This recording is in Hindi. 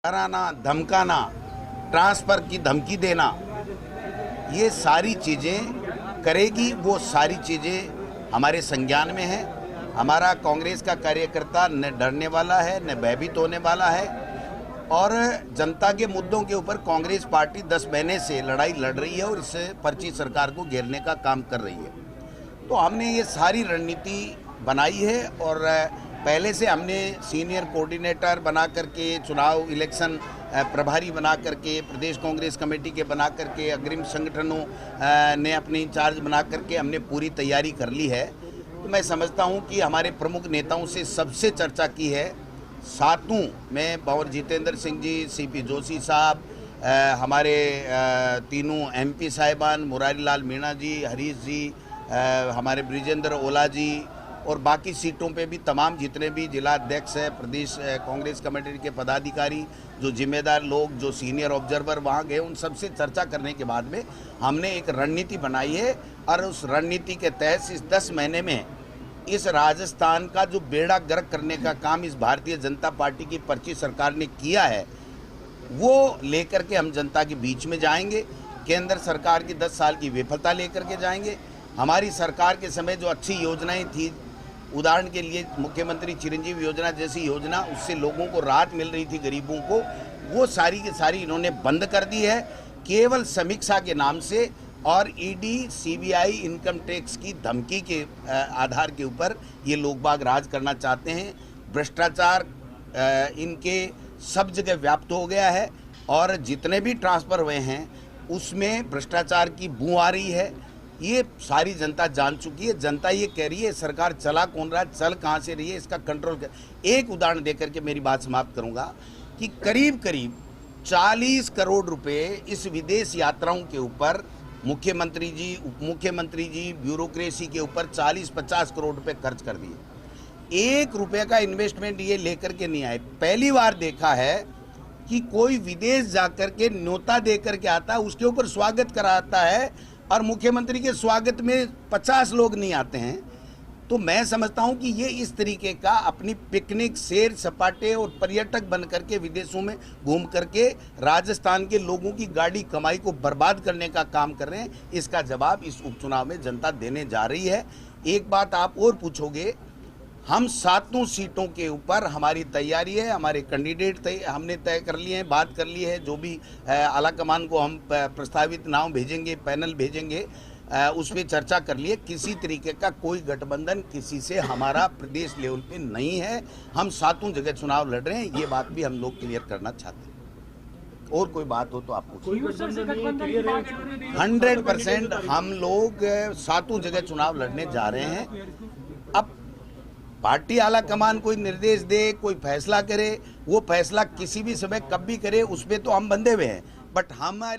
डराना, धमकाना, ट्रांसफर की धमकी देना, ये सारी चीज़ें करेगी। वो सारी चीज़ें हमारे संज्ञान में है। हमारा कांग्रेस का कार्यकर्ता न डरने वाला है न भयभीत होने वाला है। और जनता के मुद्दों के ऊपर कांग्रेस पार्टी 10 महीने से लड़ाई लड़ रही है और इससे पर्ची सरकार को घेरने का काम कर रही है। तो हमने ये सारी रणनीति बनाई है और पहले से हमने सीनियर कोऑर्डिनेटर बना करके, चुनाव इलेक्शन प्रभारी बना करके, प्रदेश कांग्रेस कमेटी के बना करके, अग्रिम संगठनों ने अपने इंचार्ज बना करके हमने पूरी तैयारी कर ली है। तो मैं समझता हूं कि हमारे प्रमुख नेताओं से सबसे चर्चा की है। सातों में भंवर जितेंद्र सिंह जी, सीपी जोशी साहब, हमारे तीनों एमपी साहिबान, मुरारी लाल मीणा जी, हरीश जी, हमारे ब्रिजेंद्र ओला जी और बाकी सीटों पे भी तमाम जितने भी जिला अध्यक्ष है, प्रदेश कांग्रेस कमेटी के पदाधिकारी, जो जिम्मेदार लोग, जो सीनियर ऑब्जर्वर वहाँ गए, उन सबसे चर्चा करने के बाद में हमने एक रणनीति बनाई है। और उस रणनीति के तहत इस 10 महीने में इस राजस्थान का जो बेड़ा गर्क करने का काम इस भारतीय जनता पार्टी की पर्ची सरकार ने किया है, वो लेकर के हम जनता के बीच में जाएंगे। केंद्र सरकार की 10 साल की विफलता लेकर के जाएंगे। हमारी सरकार के समय जो अच्छी योजनाएं थी, उदाहरण के लिए मुख्यमंत्री चिरंजीवी योजना जैसी योजना, उससे लोगों को राहत मिल रही थी, गरीबों को, वो सारी की सारी इन्होंने बंद कर दी है केवल समीक्षा के नाम से। और ईडी, सीबीआई, इनकम टैक्स की धमकी के आधार के ऊपर ये लोग बाग राज करना चाहते हैं। भ्रष्टाचार इनके सब जगह व्याप्त हो गया है और जितने भी ट्रांसफ़र हुए हैं उसमें भ्रष्टाचार की बू आ रही है। ये सारी जनता जान चुकी है। जनता ये कह रही है सरकार चला कौन रहा है, चल कहाँ से रही है, इसका कंट्रोल कर। एक उदाहरण देकर के मेरी बात समाप्त करूंगा कि करीब करीब 40 करोड़ रुपए इस विदेश यात्राओं के ऊपर मुख्यमंत्री जी, उप मुख्यमंत्री जी, ब्यूरोक्रेसी के ऊपर 40-50 करोड़ रुपए खर्च कर दिए। 1 रुपये का इन्वेस्टमेंट ये लेकर के नहीं आए। पहली बार देखा है कि कोई विदेश जाकर के न्योता देकर के आता है, उसके ऊपर स्वागत कराता है और मुख्यमंत्री के स्वागत में 50 लोग नहीं आते हैं। तो मैं समझता हूं कि ये इस तरीके का अपनी पिकनिक, सैर सपाटे और पर्यटक बन करके विदेशों में घूम करके राजस्थान के लोगों की गाड़ी कमाई को बर्बाद करने का काम कर रहे हैं। इसका जवाब इस उपचुनाव में जनता देने जा रही है। एक बात आप और पूछोगे, हम 7 सीटों के ऊपर हमारी तैयारी है। हमारे कैंडिडेट हमने तय कर लिए हैं, बात कर ली है। जो भी आला कमान को हम प्रस्तावित नाम भेजेंगे, पैनल भेजेंगे, उस पर चर्चा कर लिए। किसी तरीके का कोई गठबंधन किसी से हमारा प्रदेश लेवल पे नहीं है। हम 7 जगह चुनाव लड़ रहे हैं, ये बात भी हम लोग क्लियर करना चाहते हैं। और कोई बात हो तो आप पूछिए। 100% हम लोग 7 जगह चुनाव लड़ने जा रहे हैं। अब पार्टी आला कमान कोई निर्देश दे, कोई फैसला करे, वो फैसला किसी भी समय कब भी करे, उस पर तो हम बंधे हुए हैं। बट हमारे